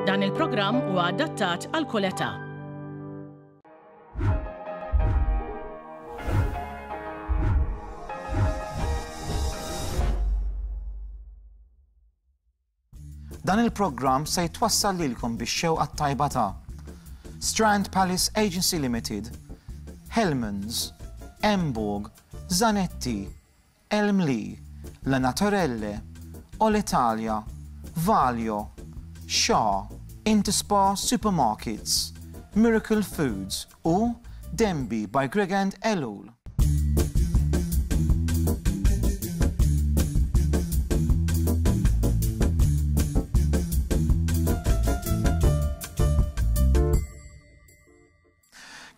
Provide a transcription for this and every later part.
Dan il-programm huwa adattat għal kull età. Dan il-programm se jitwassal lilkom bix-xewqa tajba ta' Strand Palace Agency Limited, Hellmans, Emborg, Zanetti, Elmli, La Naturelle, All-Italia, Valio, Shaw, Interspa Supermarkets, Miracle Foods u Denby by Greg and Elul.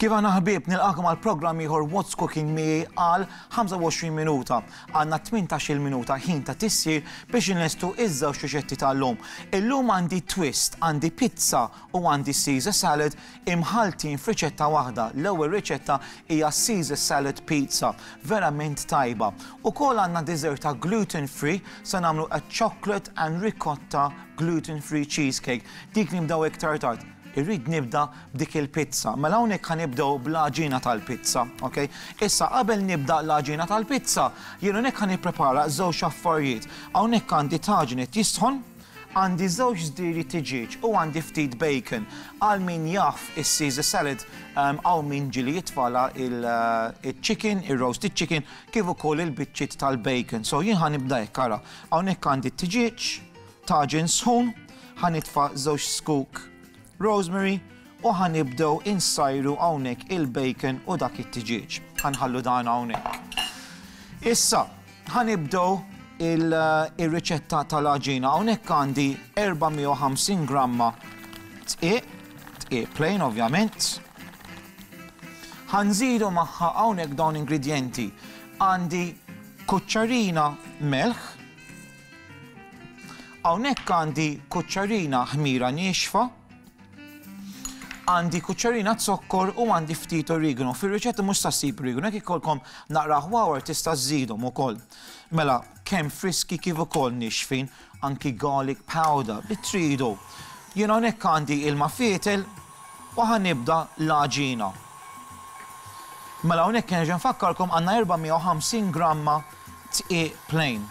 Kif għana ħbib nilqakom għal programm ieħor What's Cooking Me għal 25 minuta. Għandna 18 minuta ħin ta' tissir biex innestu iż-żewġ riċetti tal-lum. Illum għandi twist, għandi pizza u għandi Caesar salad imħaltin f'riċetta waħda. L-ewwel riċetta hija Caesar salad pizza, verament tajba. Ukoll għandna dessert ta' gluten-free se nagħmlu a chocolate and ricotta gluten-free cheesecake. Dik nibdew iktar tard. Irrid nibda b'dik il-pizza. Mela hawnhekk ħanibdew bl-aġina tal-pizza, okay? Issa qabel nibda l-aġina tal-pizza, jien hawnhekk ħanipprepara żewġ affarijiet. Hawnhekk għandi taġinet jisħon, għandi żewġ żdieri tiġiġ u għandi ftit bacon. Għal min jaf is-Caesar salad hawn min ġili jitfala il-chicken, il-roasted chicken, kif ukoll il-biċċiet tal-bacon. So jien ħanibda hekk ara. Hawnhekk għandi t-tiġiġ, taġin sħun, ħanitfa' żewġ skuk rosemary u ħanibdew insajru hawnhekk il-bacon u dak it-tiġiġ. Ħanħallu dan hawnhekk. Issa ħanibdew il-riċetta tal-aġina. Hawnhekk għandi 450 gramma tqiq plain ovvjament. Ħanżidu magħha hawnhekk dawn ingredienti. Għandi kuċċarina melħ. Hawnhekk għandi kuċċarina ħmira nixfa. Għandi kuċċarina zokkor u għandi ftit origano. Fir-riċetta mhux ta' ssib origano, hekk ikolkom naqra ħwawar tista' żżidhom ukoll. Mela, kemm friski kif ukoll nixfin, anki garlic powder li tridu. Jien hawnhekk għandi ilma fietel u ħanibda l-aġina. Mela hawnhekk nerġa' nfakkarkom għandna 450 gramma tqiq plain.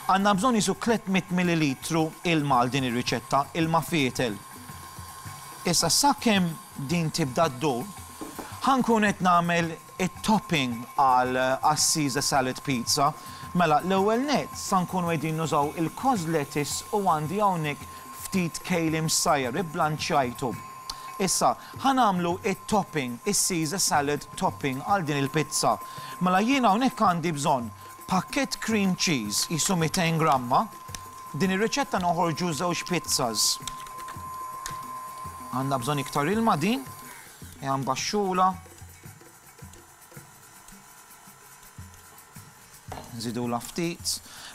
Għandna bżonn isu 300 millilitru ilma għal din ir-riċetta, ilma fietel. Issa sakemm din tibda ddur, ħankun qed nagħmel it-topping għal Caesar salad pizza. Mela l-ewwel nett sa nkunu qegħdin nużaw il-cos lettuce u għandi hawnhekk ftit kale imsajjar ibblanċjajtu. Issa ħanamlu it-topping, is-Caesar salad topping għal din il-pizza. Mela jien hawnhekk għandi bżonn pakkett cream cheese jisu 200 gramma. Din ir-riċetta noħorġu żewġ pizzas. Għandna bżonn iktar ilma din, hija mbaxxula. Nżidula ftit.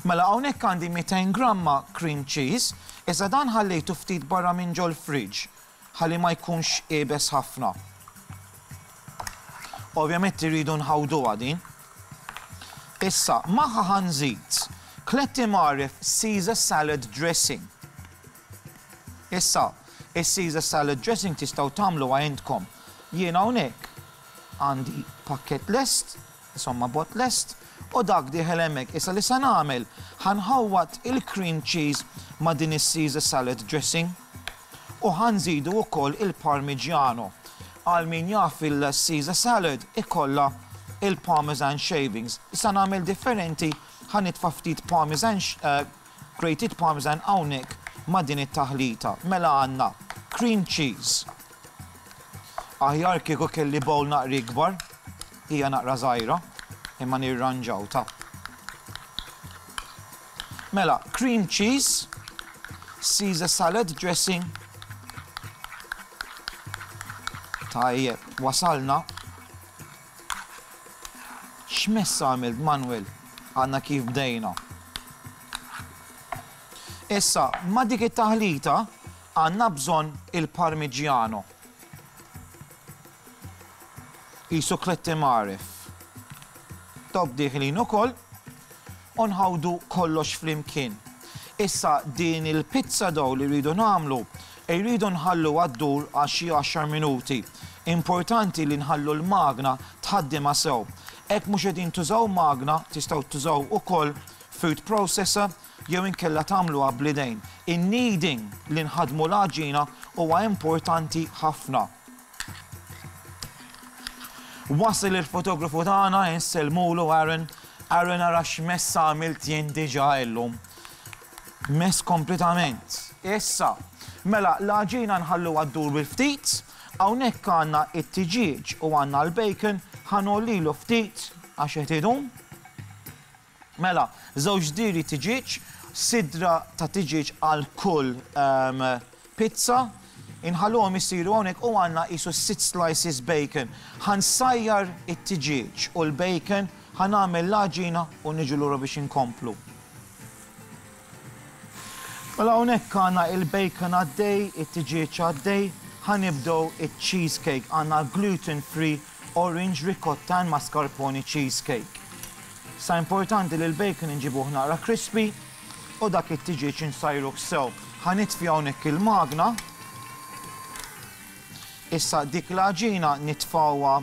Mela hawnhekk għandi 200 gramma cream cheese, iżda dan ħallejtu ftit barra minn ġol fridge, ħalli ma jkunx qiebes ħafna. Ovvjament irridu nħawduha din. Issa magħha ħanżid kletti maref Caesar salad dressing. Issa is-Caesar salad dressing tistgħu tagħmlu għandkom. Jien hawnhekk għandi pakkett lest, insomma bot lest, u dak dieħel hemmhekk. Issa li se nagħmel ħanħawwad il-cream cheese ma' din is-Caesar salad dressing u ħanżidu wkoll il-parmigiano. Għal min jaf il-Caesar salad ikollha il-parmesan shavings. Issa nagħmel differenti ħanitfa' ftit parmesan grated parmesan hawnhekk ma' din it-taħlita. Mela għandna cream cheese. Aħjar kieku kelli bowl naqri kbar, hija naqra żgħira, imma nirranġaw ta'. Mela, cream cheese, Caesar salad dressing. Tajjeb, wasalna. X'messa għamilt Manuel? Għandna kif bdejna. Issa, ma' dik it-taħlita għandna bżonn il-parmigiano. Isu kletti maref. Tob diħlin ukoll u nħawdu kollox flimkien. Issa din il-pizza daw li rridu nagħmlu, rridu nħallu għaddur għal xi 10 minuti. Importanti li nħallu l-magna tħaddimha sew. Hekk mhux qegħdin tużaw magna, tistgħu tużaw ukoll food processor jew inkella tagħmluha bl-idejn. In-kneading li nħaddmu l-għaġina huwa importanti ħafna. Wasil il-fotografu tagħna insellmulu Aaron. Aaron ara x'mess għamilt jien diġà illum. Mess kompletament. Issa, mela l-għaġina nħallu għaddur bil-ftit, hawnhekk għandna it-tiġiġ u għandna l-bacon ħanollilu ftit għax qed idum. Mela, żewġ diri tiġiġ, sidra ta' tiġiġ għal kull pizza, inħalluhom isiru hawnhekk u għandna qisu 6 slices bacon. Ħansajjar it-tiġiġ u l-bacon ħanagħmel l-għaġina u niġu lura biex inkomplu. Mela hawnhekk għandna il-bacon għaddej, it-tiġiġ għaddej, ħanibdew iċ-cheesecake għandna gluten-free orange ricotta and mascarpone cheesecake. Sa importanti li l-bacon inġibuh naqra crispy u dak it-tiġiġ insajruh sew. Ħanitfi hawnhekk il-magna. Issa dik l-għaġina nitfawha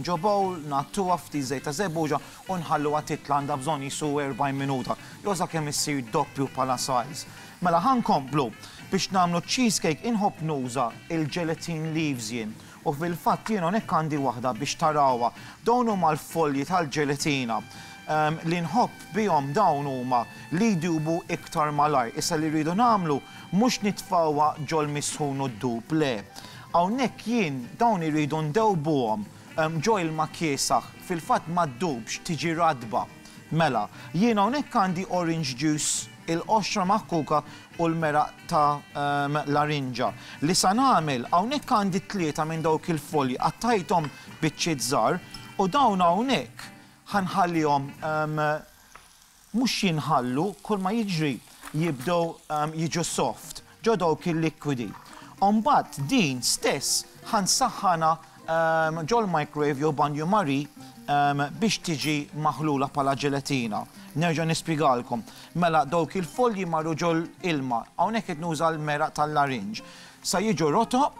ġo bowl, nagħtuha ftit żejt ta' żebbuġa u nħalluha titla' għandha bżonn jisu 40 minuta. Jew sakemm issir doppju bħala size. Mela ħankomplu biex nagħmlu cheesecake inħobb nuża il-gelatin leaves jien. U fil-fatt jien hawnhekk għandi waħda biex tarawha. Dawn huma l-folji tal-ġelatina. Li nħobb bihom dawn huma li jdubu iktar malajr. Issa li rridu nagħmlu mhux nitfawha ġol misħun u ddub, le. Hawnhekk jien dawn irridu ndewbuhom ġo ilma kiesaħ, fil-fatt ma ddubx tiġi radba. Mela, jien hawnhekk għandi orange juice, il-qoxra maħkuka u l-meraq ta' larinġa. Li sa nagħmel hawnhekk għandi 3 minn dawk il-folji qattajthom biċċiet żgħar u dawn hawnhekk ħanħallihom mhux jinħallu kull ma jiġri jibdew jiġu soft ġo dawk il-likwidi. Mbagħad din stess ħansaħħana ġol microwave jew banju mari biex tiġi maħlula bħala ġelatina. Nerġa' nispjegalkom. Mela dawk il-folji marru ġol ilma, hawnhekk qed nuża l-meraq tal-larinġ. Sa jiġu rotob,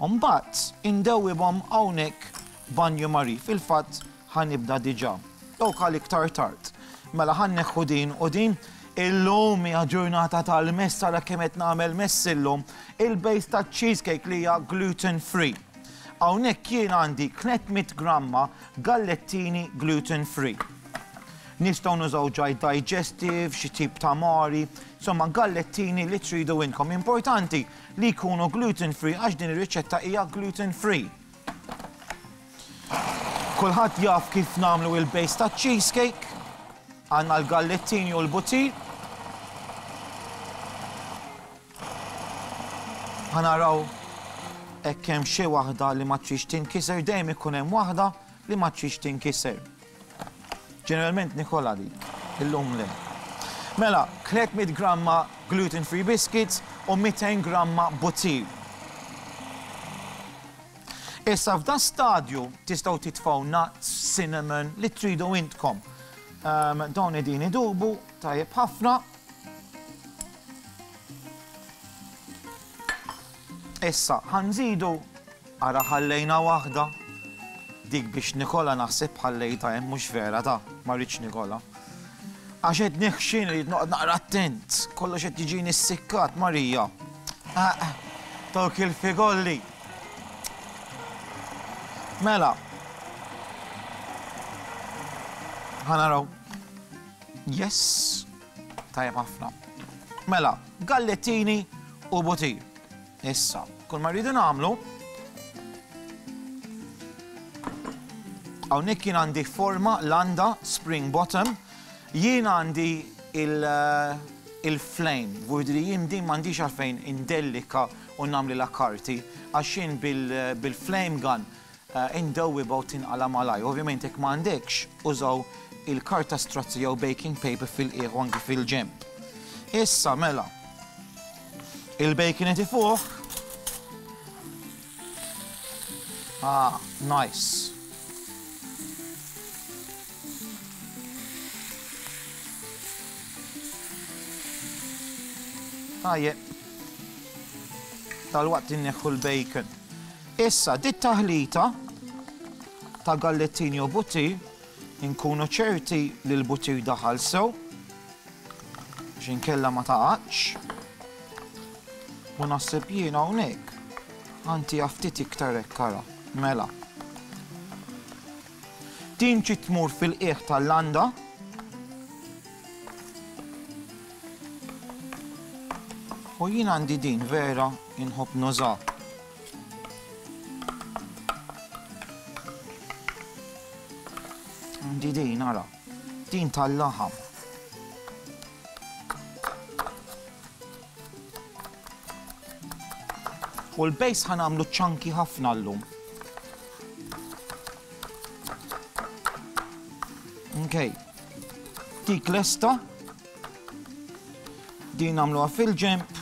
mbagħad indewwibhom hawnhekk banju mari. Fil-fatt ħanibda diġà. Dawk għal iktar tard. Mela ħanneħħu din u din. Illum hija ġurnata tal-mess ara kemm qed nagħmel mess illum, il-base ta' cheesecake li hija gluten-free. Hawnhekk jien għandi 300 gramma gallettini gluten-free. Nistgħu nużaw ġaj digestive, xi tip ta' mari, insomma gallettini li tridu inkom. Importanti li jkunu gluten-free għax din ir-riċetta hija gluten-free. Kulħadd jaf kif nagħmlu il-base ta' cheesecake. Għandna l-gallettini u l-butir. Ħanaraw hekk hemm xi waħda li ma trix tinkiser, dejjem ikun hemm waħda li ma trix tinkiser. Ġeneralment nikolha dik, illum le. Mela, 300 gramma gluten-free biscuits u 200 gramma butir. Issa f'dan stadju tistgħu titfgħu nuts, cinnamon li tridu intkom. Dawn qegħdin idubu tajjeb ħafna. Issa ħanżidu ara ħallejna waħda dik biex Nikola naħseb ħallejta hemm mhux vera ta' ma rridx Nikola. Għax qed neħxin li noqgħod naqra attent, kollox qed jiġini ssikkat Marija. Dawk il-figolli. Mela. Ħanaraw. Yes. Tajjeb ħafna. Mela, gallettini u butir. Issa, kull ma rridu nagħmlu. Hawnhekk jien għandi forma landa spring bottom. Jien għandi il-flame. Vurdri jien din m'għandix għalfejn indellika u nagħmli la karti għax jien bil-flame gun indewwiba u tinqala malaj. Ovvjament jekk m'għandekx użaw il-karta strazzi jew baking paper fil-qiegħ u anki fil-ġemp. Issa mela. Il-bacon qed ifuh. Nice. Tajjeb. Tal-waqt inneħħu l-bacon. Issa, dit taħlita ta' gallettini u butir, inkunu ċerti li l-butir daħal sew, biex inkella ma taqax. U naħseb jiena hawnhekk għandi ftit iktar hekk ara, mela. Din ġiet tmur fil-qiegħ tal-landa. U jien għandi din vera inħobb nuża. Għandi din ara, din tal-laħam. U l-bejs ħanamlu ċanki ħafna llum. Okay. Dik lesta. Din nagħmluha fil-ġemp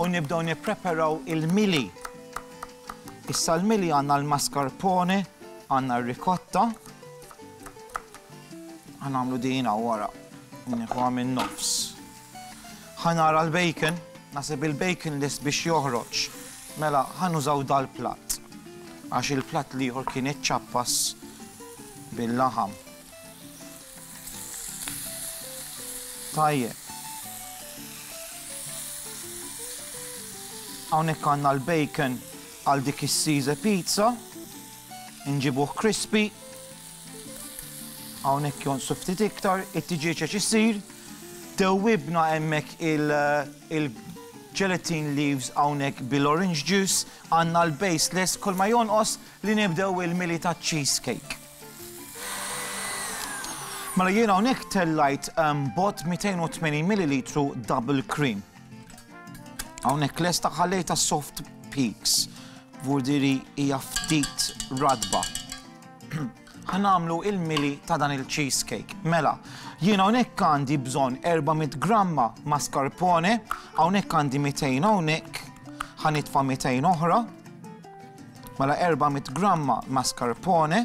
u nibdew nippreparaw il-mili. Issa l-mili għandna l-mascarpone, għandna r-ricotta. Ħanamlu din wara. Nieħuha min-nofs. Ħanara l-bacon, naħseb il-bacon lest biex joħroġ. Mela, ħanużaw dal-platt. Għax il-platt li ieħor kien iċċappas bil-laħam. Tajjeb. Hawnhekk għandna l-bacon għal dik is-Caesar pizza. Inġibuh crispy. Hawnhekk jonsu ftit iktar, it-tiġiġ qed isir. Dewwibna hemmhekk il-gelatin leaves hawnhekk bil-orange juice. Għandna l-base less kull ma jonqos li nibdew il-mili ta' cheesecake. Mela jiena hawnhekk tellajt bot 280 ml double cream. Hawnhekk lesta ħallejta soft peaks. Vurdiri hija ftit radba. Ħanamlu il-mili ta' dan il-cheesecake. Mela, jiena hawnhekk għandi bżonn 400 gramma mascarpone, hawnhekk għandi 200 hawnhekk, ħanitfa' 200 oħra. Mela 400 gramma mascarpone.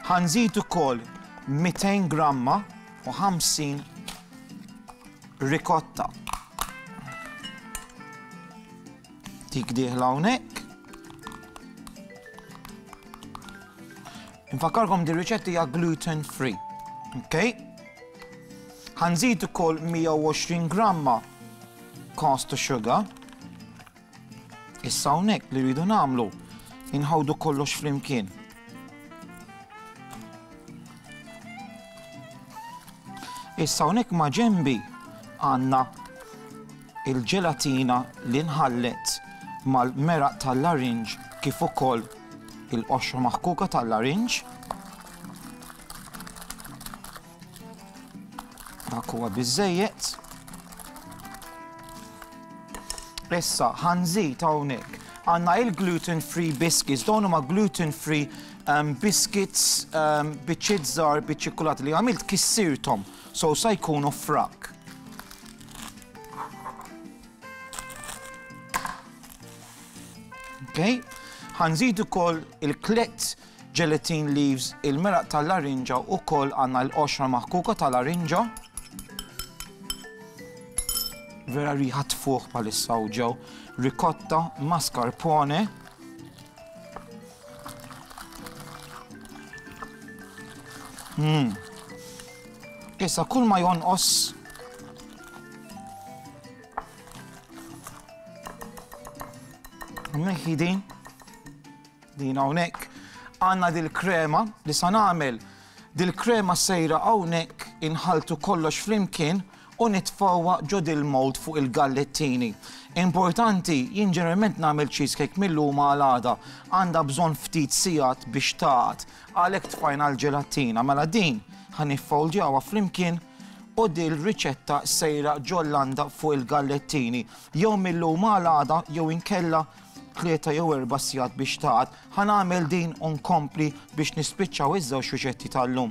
Ħanżid ukoll 200 gramma u 50 ricotta. Dik dieħla hawnhekk. Infakkarkom di riċetti hija gluten-free. Okay? Ħanżid ukoll 120 gramma caster sugar. Issa hawnhekk li rridu nagħmlu inħawdu kollox flimkien. Issa hawnhekk ma' ġenbi għandna il-ġelatina li nħallet mal-meraq tal-larinġ kif ukoll il-qoxra maħkuka tal-larinġ. Dak huwa biżżejjed. Issa ħanżid hawnhekk għandna il-gluten-free biscuits, dawn huma gluten-free biscuits biċċiet żgħar biċ-ċikkolat li għamilt kissirthom, so se jkunu frak. Okay? Ħanżid ukoll il-klett gelatin leaves, il-meraq tal-larinġa u koll għandna l-qoxra maħkuka tal-larinġa. Vera riħa tfuħ bħalissa u ġew. Ricotta, mascarpone. Issa kull ma jonqos Meħi din hawnhekk għandna dil-krema li sa nagħmel dil-krema sejra hawnhekk inħaltu kollox flimkien u nitfawwa ġod il-mold fuq il-gallettini. Importanti, jien ġeneralment nagħmel cheesecake mill-lum għal għada għandha bżonn ftit sigħat biex taqgħod għalhekk tfajna l-ġelattina. Mela din ħaniffawdjawha flimkien u dil riċetta sejra ġollanda fuq il-gallettini. Jew mill-lum għal għada jew inkella 3 jew 4 sigħat biex taqgħod. Ħanagħmel din u nkompli biex nispiċċaw iż-żewġ riċetti tal-lum.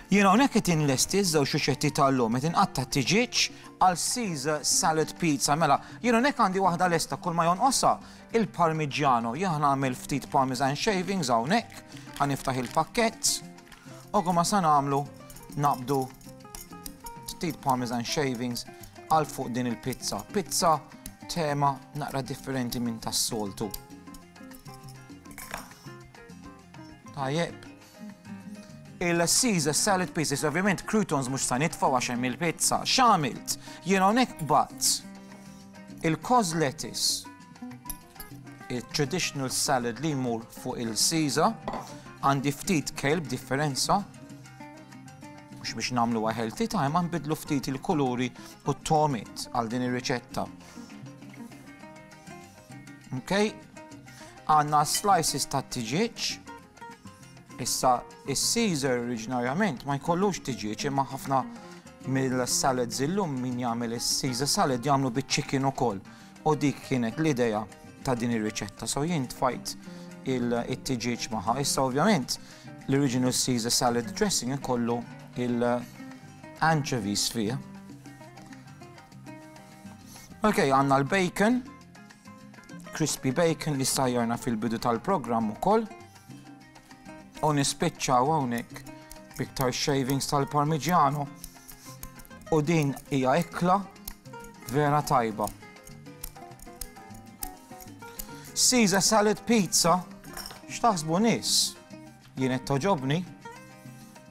Jien hawnhekk qed inlesti ż-żewġ riċetti tal-lum qed inqatta' tiġiġ għal Caesar salad pizza. Mela, jien hawnhekk għandi waħda lesta kull ma jonqosha il-parmigiano. Jien nagħmel ftit parmesan shavings hawnhekk, ħaniftaħ il-pakkett u ma sa nagħmlu naqbdu ftit parmesan shavings għal fuq din il-pizza. Pizza tema naqra differenti minn tas-soltu. Tajjeb. Il-Caesar salad pieces, ovvjament croutons mhux sa nitfgħu għax hemm il-pizza. X'għamilt? Jien hawnhekk batt il-cos lettuce, il-traditional salad li jmur fuq il-Caesar, għandi ftit kale b'differenza, mhux biex nagħmlu healthy time, ma nbidlu ftit il-kuluri u t-tomit għal din ir-riċetta. Okay? Għandna slices ta' tiġiġ. Issa, il-Caesar oriġinarjament ma jkollux tiġiġ, imma ħafna mill-salads illum min jagħmel il-Caesar salad jagħmlu biċ-chicken ukoll. U dik kienet l-idea ta' din ir-riċetta. So jien tfajt il-tiġiġ magħha. Issa ovvjament l-original Caesar salad dressing ikollu il-anchovies fih. Ok, għandna l-bacon, crispy bacon li sajjarna fil-bidu tal-programm ukoll. U nispiċċaw hawnhekk biktar shavings tal-parmigiano. U din hija ekla vera tajba. Caesar salad pizza, x'taħsbu nies? Jien qed toġobni.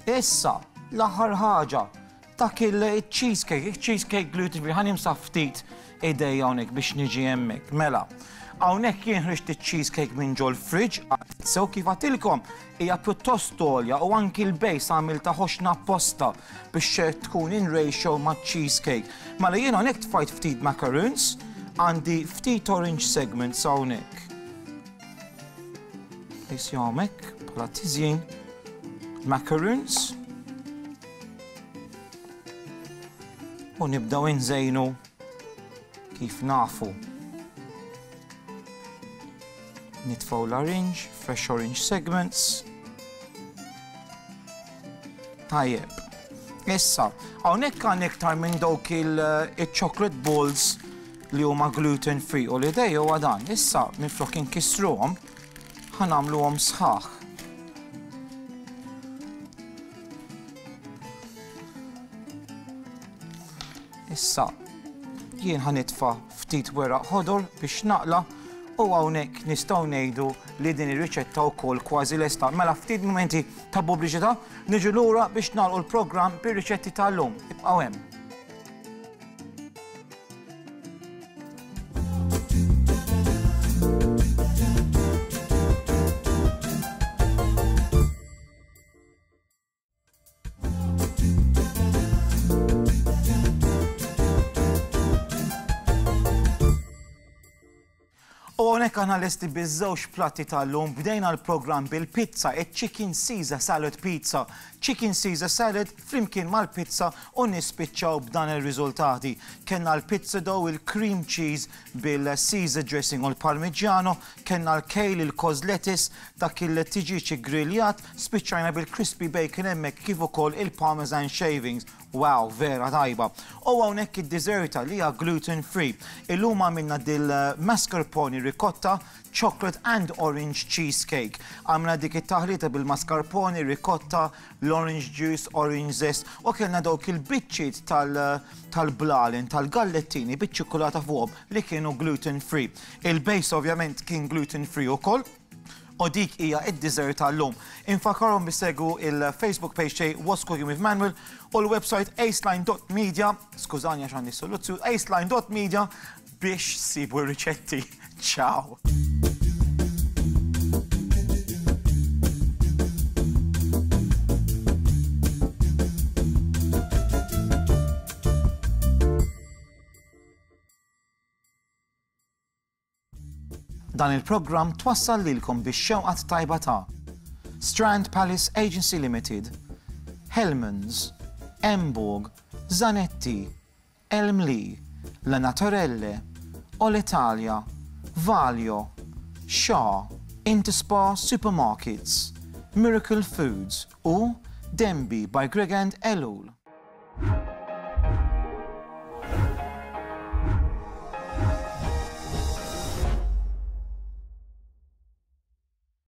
Issa, l-aħħar ħaġa, dak il-cheesecake gluten-free, ħanimsaf ftit idejja hawnhekk biex niġi hemmhekk. Mela, hawnhekk jien ħriġt iċ-cheesecake minn ġol fridge, sew kif għatilkom hija pjuttost għolja u anki l-bejs għamilta ħoxna apposta biex tkun in ratio maċ-cheesecake. Mela jien hawnhekk tfajt ftit macaroons, għandi ftit orange segments hawnhekk. Isja hawnhekk bħala tiżjin macaroons. U nibdaw inżejnu kif nafu. Nitfgħu l-orange, fresh orange segments. Tajjeb. Issa, hawnhekk għandna iktar minn dawk il-chocolate balls li huma gluten-free u l-idea huwa dan. Issa, minflok inkissruhom, ħanamluhom sħaħ. Issa, jien ħanitfa' ftit weraq ħodor biex naqla u hawnhekk nistgħu ngħidu li din ir-riċetta wkoll kważi lesta. Mela ftit momenti ta' pubbliċità niġu lura biex nagħlqu l-programm bir-riċetti tal-lum. Ibqgħu hemm. U għonek għana l-esti bizzawx platti tal-lum, bdejna l-program bil-pizza, chicken Caesar salad pizza. Chicken Caesar salad flimkien mal-pizza u nispiċċaw b'dan il-riżultati. Kenna l-pizza dough, il-cream cheese bil-Caesar dressing u l-parmigiano, kenna l-kale, il-cos lettuce, dak il-tiġiċi griljat, spiċċajna bil-crispy bacon hemmhekk kif ukoll il-parmesan shavings. Wow, vera tajba. U hawnhekk id-desserta li hija gluten-free. Illum għamilna dil-mascarpone ricotta, chocolate and orange cheesecake. Għamna dik it-taħlita bil-mascarpone, ricotta, l-orange juice, orange zest, u kellna dawk il-biċċiet tal-blalin, tal-gallettini, biċ-ċokolata fuqhom li kienu gluten-free. Il-base ovvjament kien gluten-free ukoll. U dik hija id-dessert tal-lum. Infakarhom bissegwu il-Facebook page tiegħi What's Cooking with Manuel u l-website aceline.media, skużani għax għandi soluzzju, aceline.media biex sibu r-riċetti. Ciao! Dan il-programm twassal lilkom bix-xewqat tajba ta' Strand Palace Agency Limited, Hellmann's, Emborg, Zanetti, Elmli, La Naturelle, All-Italia, Valio, Shaw, Interspa Supermarkets, Miracle Foods u Denby by Greg and Elul.